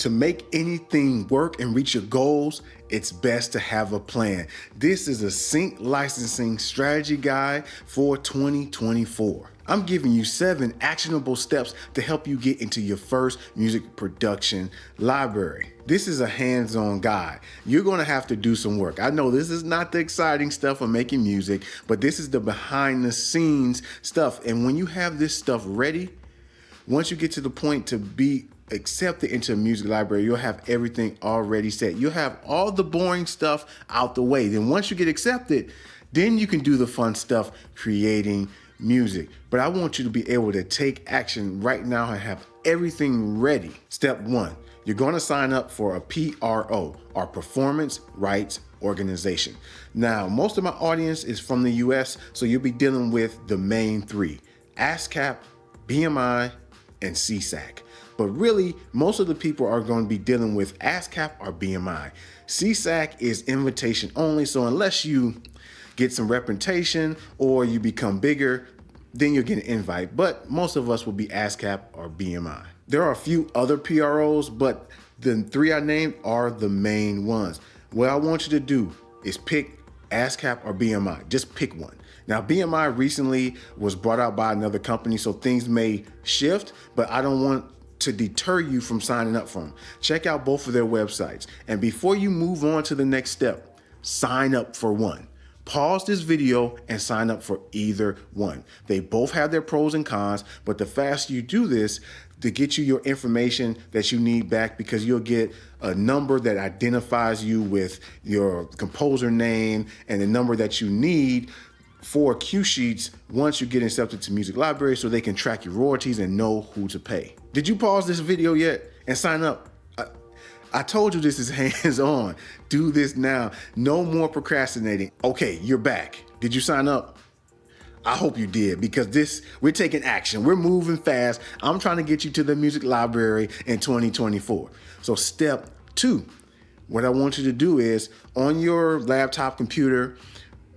To make anything work and reach your goals, it's best to have a plan. This is a sync licensing strategy guide for 2024. I'm giving you 7 actionable steps to help you get into your first music production library. This is a hands-on guide. You're gonna have to do some work. I know this is not the exciting stuff of making music, but this is the behind the scenes stuff. And when you have this stuff ready, once you get to the point to be accepted into a music library, you'll have everything already set. You'll have all the boring stuff out the way. Then once you get accepted, then you can do the fun stuff, creating music. But I want you to be able to take action right now and have everything ready. Step 1, you're gonna sign up for a PRO, or Performance Rights Organization. Now, most of my audience is from the US, so you'll be dealing with the main 3, ASCAP, BMI, and SESAC. But really, most of the people are going to be dealing with ASCAP or BMI. SESAC is invitation only, so unless you get some reputation or you become bigger, then you'll get an invite. But most of us will be ASCAP or BMI. There are a few other PROs, but the 3 I named are the main ones. What I want you to do is pick ASCAP or BMI. Just pick one. Now, BMI recently was brought out by another company, so things may shift, but I don't want to deter you from signing up for them. Check out both of their websites. And before you move on to the next step, sign up for one. Pause this video and sign up for either one. They both have their pros and cons, but the faster you do this, to get you your information that you need back, because you'll get a number that identifies you with your composer name and the number that you need for cue sheets once you get accepted to music library, so they can track your royalties and know who to pay. Did you pause this video yet and sign up? I told you this is hands-on. Do this now. No more procrastinating. Okay, you're back. Did you sign up? I hope you did, because we're taking action. We're moving fast. I'm trying to get you to the music library in 2024. So step 2, what I want you to do is, on your laptop, computer,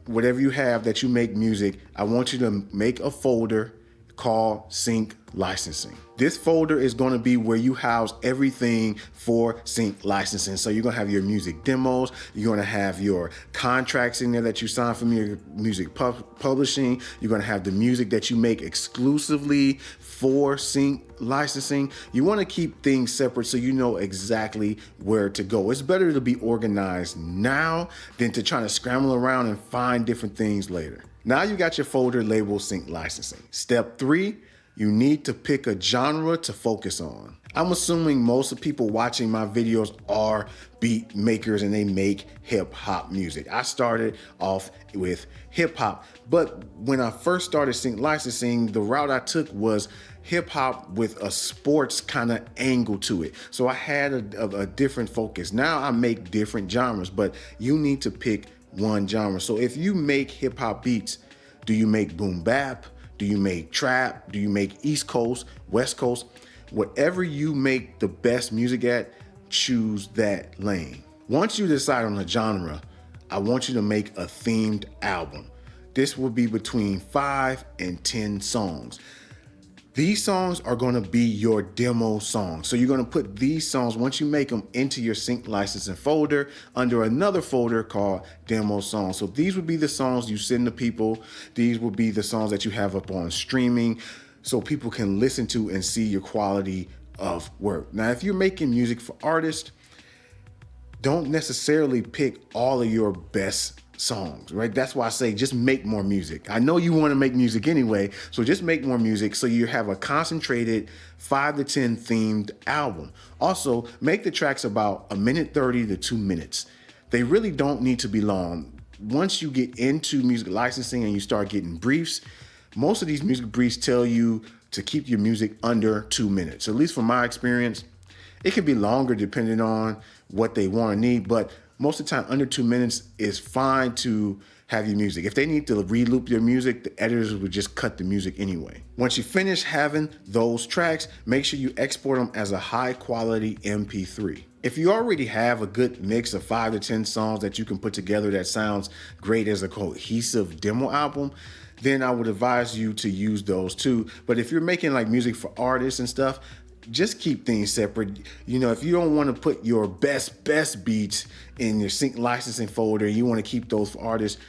whatever you have that you make music, I want you to make a folder called Sync Licensing. This folder is going to be where you house everything for sync licensing. So you're going to have your music demos, you're going to have your contracts in there that you sign from your music publishing, you're going to have the music that you make exclusively for sync licensing. You want to keep things separate so you know exactly where to go. It's better to be organized now than to try to scramble around and find different things later. Now you got your folder labeled Sync Licensing. Step 3, you need to pick a genre to focus on. I'm assuming most of the people watching my videos are beat makers and they make hip hop music. I started off with hip hop, but when I first started Sync Licensing, the route I took was hip hop with a sports kind of angle to it. So I had a different focus. Now I make different genres, but you need to pick one genre. So if you make hip hop beats, do you make boom bap? Do you make trap? Do you make East Coast, West Coast? Whatever you make the best music at, choose that lane. Once you decide on a genre, I want you to make a themed album. This will be between 5 and 10 songs. These songs are going to be your demo songs. So you're going to put these songs, once you make them, into your sync licensing folder under another folder called demo songs. So these would be the songs you send to people. These would be the songs that you have up on streaming so people can listen to and see your quality of work. Now, if you're making music for artists, don't necessarily pick all of your best songs, right? That's why I say just make more music. I know you want to make music anyway, so just make more music so you have a concentrated 5 to 10 themed album. Also, make the tracks about 1:30 to 2 minutes. They really don't need to be long. Once you get into music licensing and you start getting briefs, most of these music briefs tell you to keep your music under 2 minutes. At least from my experience, it can be longer depending on what they want and need, but most of the time, under 2 minutes is fine to have your music. If they need to re-loop your music, the editors would just cut the music anyway. Once you finish having those tracks, make sure you export them as a high quality MP3. If you already have a good mix of 5 to 10 songs that you can put together that sounds great as a cohesive demo album, then I would advise you to use those too. But if you're making like music for artists and stuff, just keep things separate. You know, if you don't want to put your best beats in your sync licensing folder, you want to keep those for artists,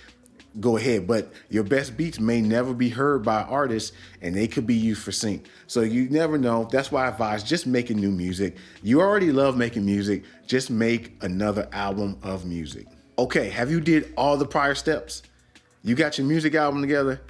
go ahead. But your best beats may never be heard by artists, and they could be used for sync. So you never know. That's why I advise just making new music. You already love making music. Just make another album of music. Okay, have you did all the prior steps? You got your music album together?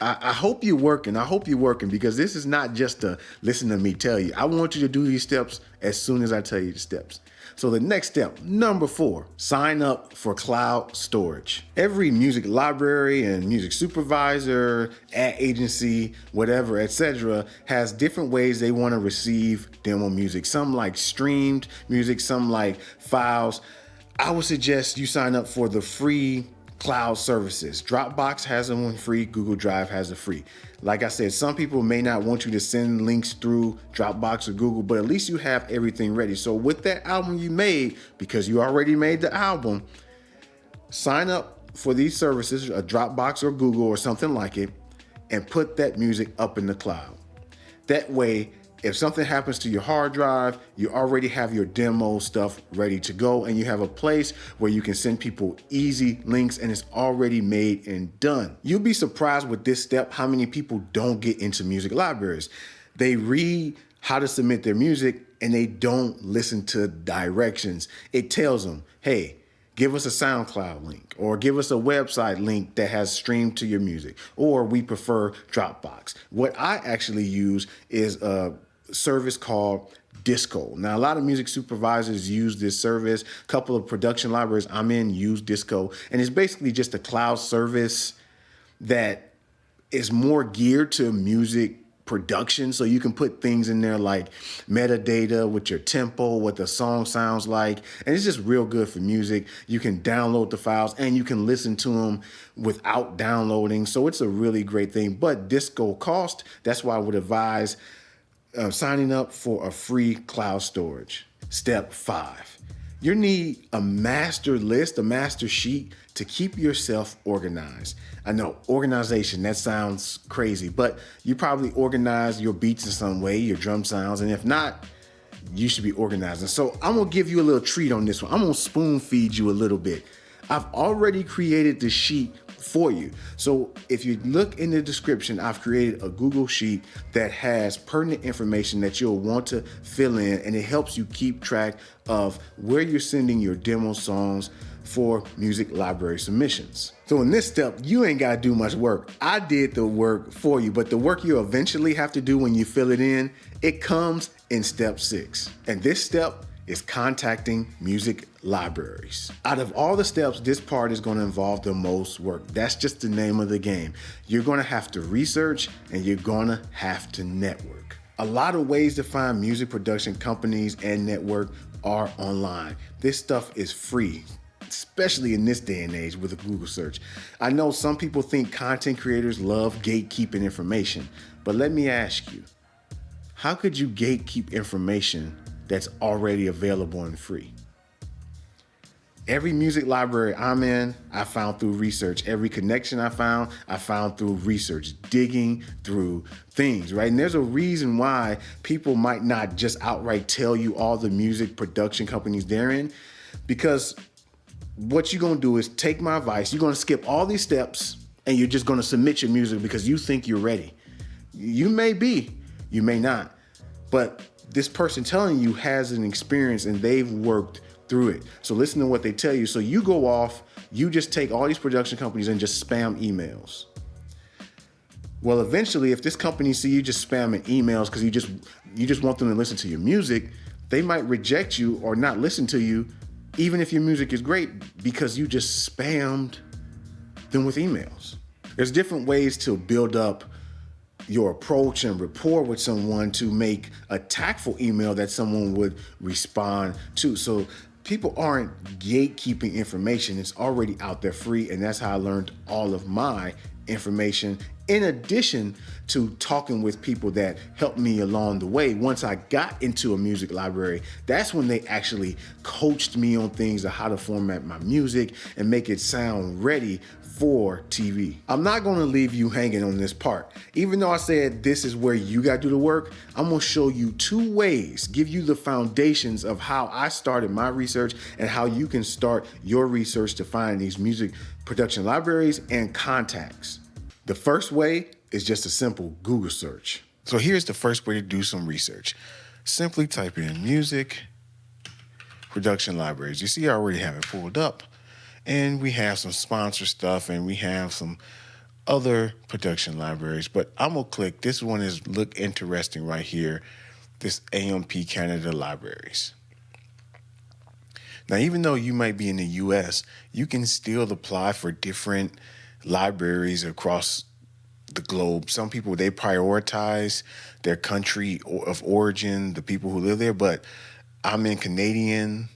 I hope you're working. I hope you're working, because this is not just to listen to me tell you. I want you to do these steps as soon as I tell you the steps. So the next step, number 4, sign up for cloud storage. Every music library and music supervisor, ad agency, whatever, etc., has different ways they want to receive demo music. Some like streamed music, some like files. I would suggest you sign up for the free cloud services. Dropbox has one free, Google Drive has a free. Like I said, some people may not want you to send links through Dropbox or Google, but at least you have everything ready. So with that album you made, because you already made the album, sign up for these services, a Dropbox or Google or something like it, and put that music up in the cloud. That way, if something happens to your hard drive, you already have your demo stuff ready to go, and you have a place where you can send people easy links, and it's already made and done. You'll be surprised with this step how many people don't get into music libraries. They read how to submit their music and they don't listen to directions. It tells them, hey, give us a SoundCloud link, or give us a website link that has streamed to your music, or we prefer Dropbox. What I actually use is a service called Disco. Now, a lot of music supervisors use this service. A couple of production libraries I'm in use Disco, and it's basically just a cloud service that is more geared to music production. So you can put things in there like metadata with your tempo, what the song sounds like, and it's just real good for music. You can download the files and you can listen to them without downloading. So it's a really great thing, but Disco cost. That's why I would advise signing up for a free cloud storage. Step 5, you need a master list, a master sheet to keep yourself organized. I know organization, that sounds crazy, but you probably organize your beats in some way, your drum sounds, and if not, you should be organizing. So I'm gonna give you a little treat on this one. I'm gonna spoon feed you a little bit. I've already created the sheet for you. So if you look in the description, I've created a Google Sheet that has pertinent information that you'll want to fill in, and it helps you keep track of where you're sending your demo songs for music library submissions. So in this step, you ain't gotta do much work. I did the work for you, but the work you eventually have to do when you fill it in, it comes in step 6. And this step is contacting music libraries. Out of all the steps, this part is going to involve the most work. That's just the name of the game. You're going to have to research and you're going to have to network. A lot of ways to find music production companies and network are online. This stuff is free, especially in this day and age with a Google search. I know some people think content creators love gatekeeping information, but let me ask you, how could you gatekeep information that's already available and free? Every music library I'm in, I found through research. Every connection I found through research, digging through things, right? And there's a reason why people might not just outright tell you all the music production companies they're in, because what you're gonna do is take my advice, you're gonna skip all these steps, and you're just gonna submit your music because you think you're ready. You may be, you may not, but this person telling you has an experience and they've worked through it. So listen to what they tell you. So you go off, you just take all these production companies and just spam emails. Well, eventually, if this company see you just spamming emails because you just want them to listen to your music, they might reject you or not listen to you, even if your music is great, because you just spammed them with emails. There's different ways to build up your approach and rapport with someone to make a tactful email that someone would respond to. So people aren't gatekeeping information. It's already out there free, and that's how I learned all of my information, in addition to talking with people that helped me along the way. Once I got into a music library, that's when they actually coached me on things of how to format my music and make it sound ready for TV. I'm not gonna leave you hanging on this part. Even though I said this is where you gotta do the work, I'm gonna show you 2 ways, give you the foundations of how I started my research and how you can start your research to find these music production libraries and contacts. The first way is just a simple Google search. So here's the first way to do some research. Simply type in music production libraries. You see, I already have it pulled up. And we have some sponsor stuff and we have some other production libraries, but I'm gonna click, this one is look interesting right here, this AMP Canada libraries. Now, even though you might be in the US, you can still apply for different libraries across the globe. Some people, they prioritize their country of origin, the people who live there, but I'm in Canadian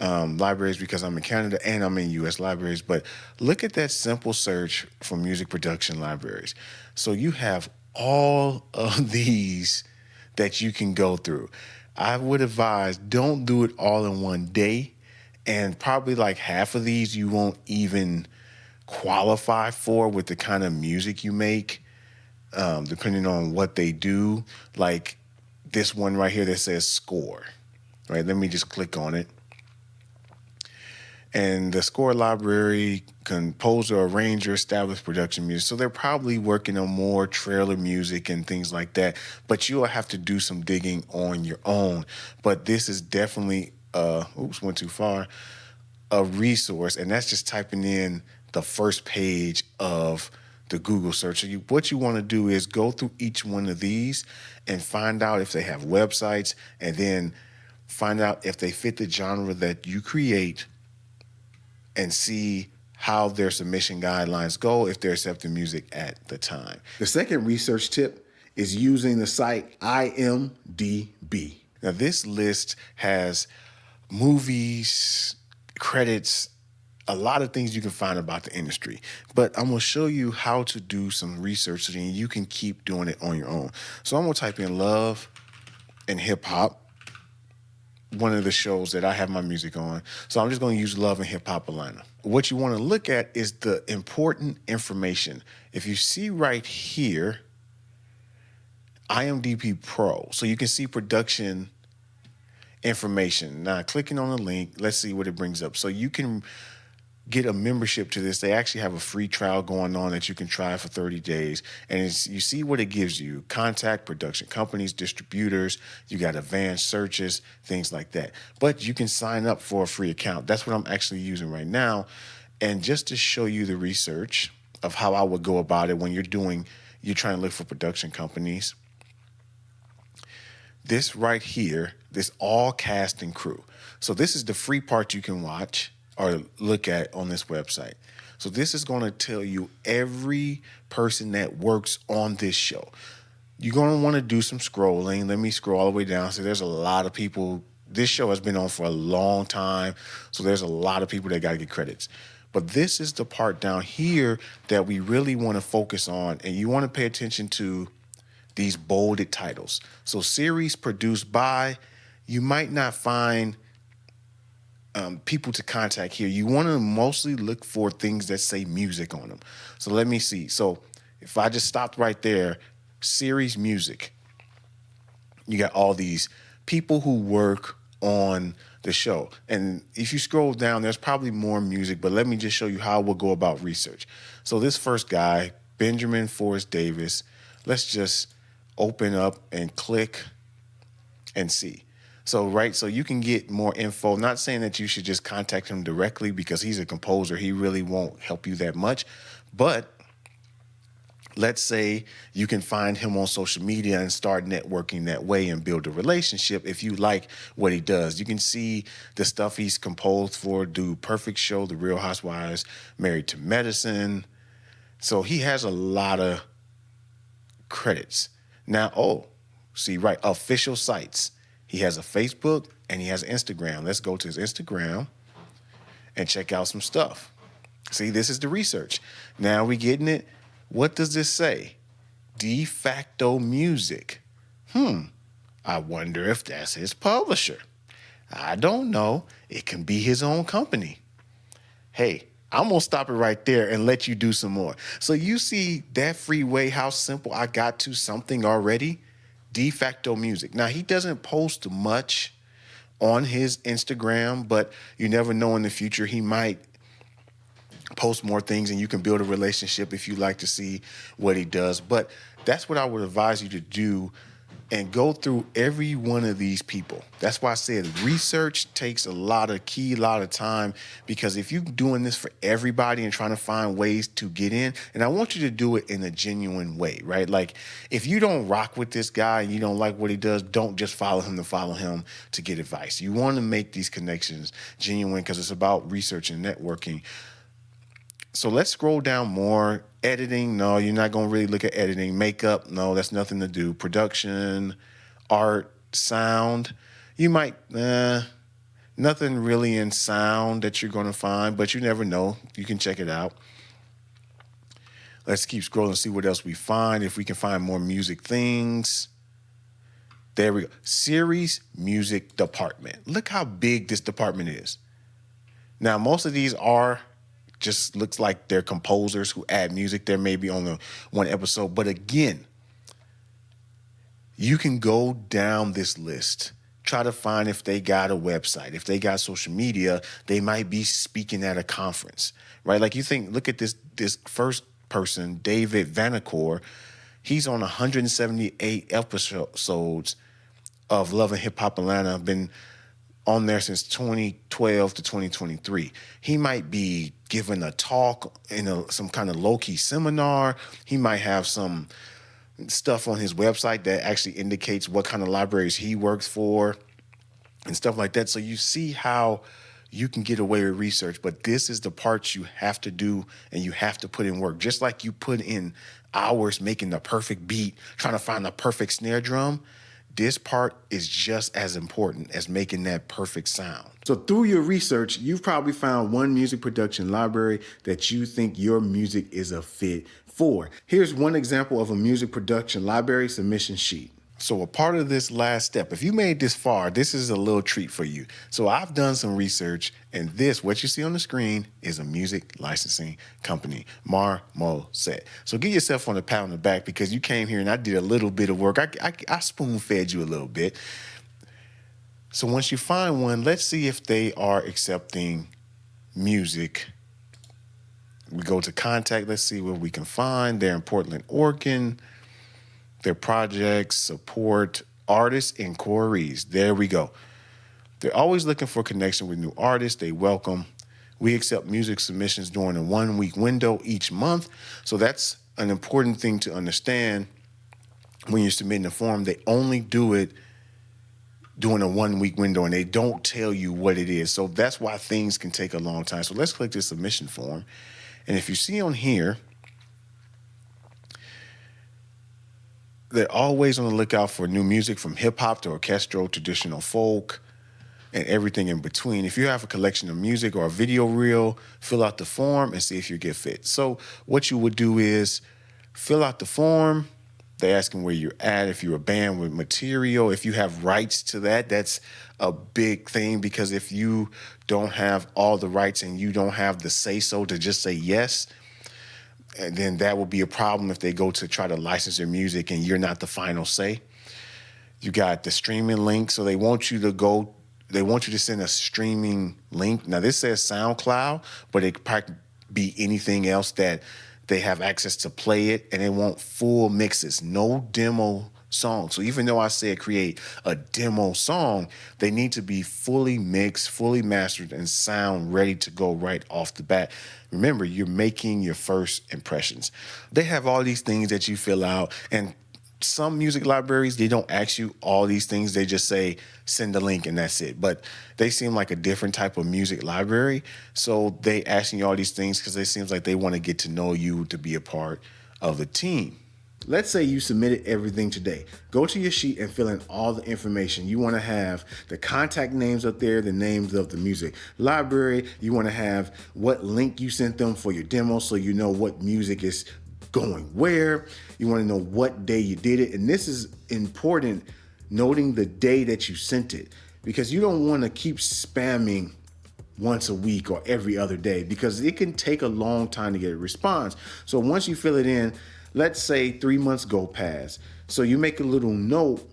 libraries because I'm in Canada and I'm in US libraries. But look at that simple search for music production libraries. So you have all of these that you can go through. I would advise don't do it all in one day, and probably like half of these you won't even qualify for with the kind of music you make, depending on what they do. Like this one right here that says score, right? Let me just click on it. And the score library, composer, arranger, established production music. So they're probably working on more trailer music and things like that. But you'll have to do some digging on your own. But this is definitely, went too far, a resource. And that's just typing in the first page of the Google search. So what you want to do is go through each one of these and find out if they have websites, and then find out if they fit the genre that you create, and see how their submission guidelines go if they're accepting music at the time. The second research tip is using the site IMDb. Now, this list has movies, credits, a lot of things you can find about the industry. But I'm going to show you how to do some research so that you can keep doing it on your own. So I'm going to type in love and hip hop, one of the shows that I have my music on. So I'm just going to use Love and Hip Hop Atlanta. What you want to look at is the important information. If you see right here, IMDb Pro, so you can see production information. Now, clicking on the link, let's see what it brings up. So you can get a membership to this. They actually have a free trial going on that you can try for 30 days. And you see what it gives you: contact production companies, distributors, you got advanced searches, things like that. But you can sign up for a free account. That's what I'm actually using right now. And just to show you the research of how I would go about it when you're trying to look for production companies, this right here, this all cast and crew. So this is the free part you can watch or look at on this website. So this is going to tell you every person that works on this show. You're going to want to do some scrolling. Let me scroll all the way down. So there's a lot of people. This show has been on for a long time, so there's a lot of people that got to get credits. But this is the part down here that we really want to focus on, and you want to pay attention to these bolded titles. So series produced by, you might not find people to contact here. You want to mostly look for things that say music on them. So let me see. So if I just stopped right there, series music, you got all these people who work on the show. And if you scroll down, there's probably more music, but let me just show you how we'll go about research. So this first guy, Benjamin Forrest Davis, let's just open up and click and see. So you can get more info. Not saying that you should just contact him directly because he's a composer. He really won't help you that much. But let's say you can find him on social media and start networking that way and build a relationship if you like what he does. You can see the stuff he's composed for: Do Perfect Show, The Real Housewives, Married to Medicine. So he has a lot of credits. Now, official sites. He has a Facebook and he has Instagram. Let's go to his Instagram and check out some stuff. See, this is the research. Now we getting it. What does this say? De Facto Music. I wonder if that's his publisher. I don't know. It can be his own company. Hey, I'm going to stop it right there and let you do some more. So you see that free way, how simple I got to something already? De facto music. Now, he doesn't post much on his Instagram, but you never know in the future. He might post more things and you can build a relationship if you like to see what he does. But that's what I would advise you to do, and go through every one of these people. That's why I said research takes a lot of time, because if you're doing this for everybody and trying to find ways to get in, and I want you to do it in a genuine way, right? Like, if you don't rock with this guy and you don't like what he does, don't just follow him to follow him to get advice. You want to make these connections genuine, because it's about research and networking. So let's scroll down more. Editing, no, you're not going to really look at editing. Makeup, no, that's nothing to do. Production, art, sound, you might, nothing really in sound that you're going to find, but you never know. You can check it out. Let's keep scrolling and see what else we find. If we can find more music things. There we go. Series music department. Look how big this department is. Now, most of these are just looks like they're composers who add music. There may be on the one episode. But again, you can go down this list, try to find if they got a website, if they got social media. They might be speaking at a conference, right? Like, you think, look at this first person, David Vanacore. He's on 178 episodes of Love and Hip Hop Atlanta. Been on there since 2012 to 2023. He might be giving a talk in some kind of low-key seminar. He might have some stuff on his website that actually indicates what kind of libraries he works for and stuff like that. So you see how you can get away with research, but this is the part you have to do, and you have to put in work. Just like you put in hours making the perfect beat, trying to find the perfect snare drum, this part is just as important as making that perfect sound. So through your research, you've probably found one music production library that you think your music is a fit for. Here's one example of a music production library submission sheet. So a part of this last step, if you made this far, this is a little treat for you. So I've done some research, and this, what you see on the screen, is a music licensing company, Marmoset. So give yourself on a pat on the back, because you came here and I did a little bit of work. I spoon-fed you a little bit. So once you find one, let's see if they are accepting music. We go to contact. Let's see what we can find. They're in Portland, Oregon. Their projects, support, artists, inquiries. There we go. They're always looking for connection with new artists. They welcome. We accept music submissions during a 1-week window each month. So that's an important thing to understand when you're submitting a form. They only do it during a 1-week window, and they don't tell you what it is. So that's why things can take a long time. So let's click this submission form. And if you see on here, they're always on the lookout for new music, from hip-hop to orchestral, traditional folk, and everything in between. If you have a collection of music or a video reel, fill out the form and see if you get fit. So what you would do is fill out the form. They're asking where you're at, if you're a band with material, if you have rights to that. That's a big thing, because if you don't have all the rights and you don't have the say-so to just say yes, and then that will be a problem if they go to try to license their music and you're not the final say. You got the streaming link. So they want you to send a streaming link. Now, this says SoundCloud, but it could probably be anything else that they have access to play it, and they want full mixes, no demo songs. So even though I said create a demo song, they need to be fully mixed, fully mastered, and sound ready to go right off the bat. Remember, you're making your first impressions. They have all these things that you fill out, and some music libraries, they don't ask you all these things. They just say, send the link, and that's it. But they seem like a different type of music library. So they asking you all these things because it seems like they want to get to know you to be a part of the team. Let's say you submitted everything today. Go to your sheet and fill in all the information. You want to have the contact names up there, the names of the music library. You want to have what link you sent them for your demo, so you know what music is going where. You want to know what day you did it. And this is important, noting the day that you sent it, because you don't want to keep spamming once a week or every other day, because it can take a long time to get a response. So once you fill it in, let's say 3 months go past. So you make a little note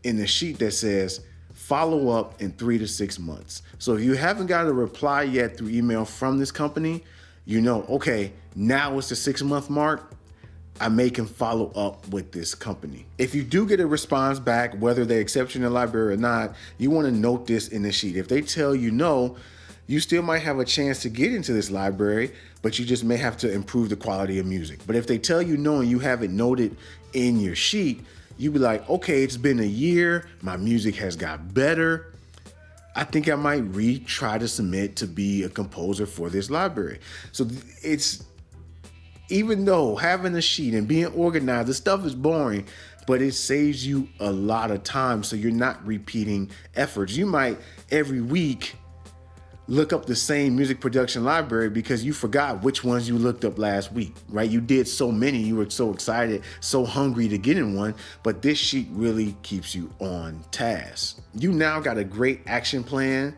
in the sheet that says follow up in 3 to 6 months. So if you haven't got a reply yet through email from this company, you know, okay, now it's the 6-month mark. I may can follow up with this company. If you do get a response back, whether they accept you in the library or not, you want to note this in the sheet. If they tell you no, you still might have a chance to get into this library, but you just may have to improve the quality of music. But if they tell you no and you have it noted in your sheet, you be like, okay, it's been a year, my music has got better. I think I might try to submit to be a composer for this library. So it's, even though having a sheet and being organized, the stuff is boring, but it saves you a lot of time, so you're not repeating efforts. You might every week look up the same music production library because you forgot which ones you looked up last week, right? You did so many, you were so excited, so hungry to get in one, but this sheet really keeps you on task. You now got a great action plan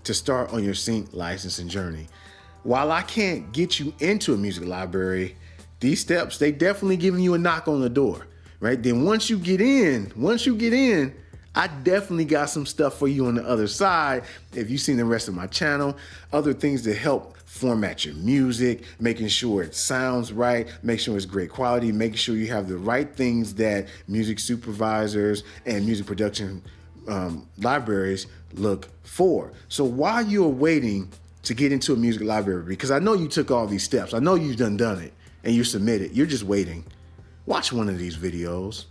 to start on your sync licensing journey. While I can't get you into a music library, these steps, they definitely giving you a knock on the door, right? Then once you get in, I definitely got some stuff for you on the other side. If you've seen the rest of my channel, other things to help format your music, making sure it sounds right, make sure it's great quality, making sure you have the right things that music supervisors and music production libraries look for. So while you're waiting to get into a music library, because I know you took all these steps, I know you've done it and you submitted, you're just waiting. Watch one of these videos.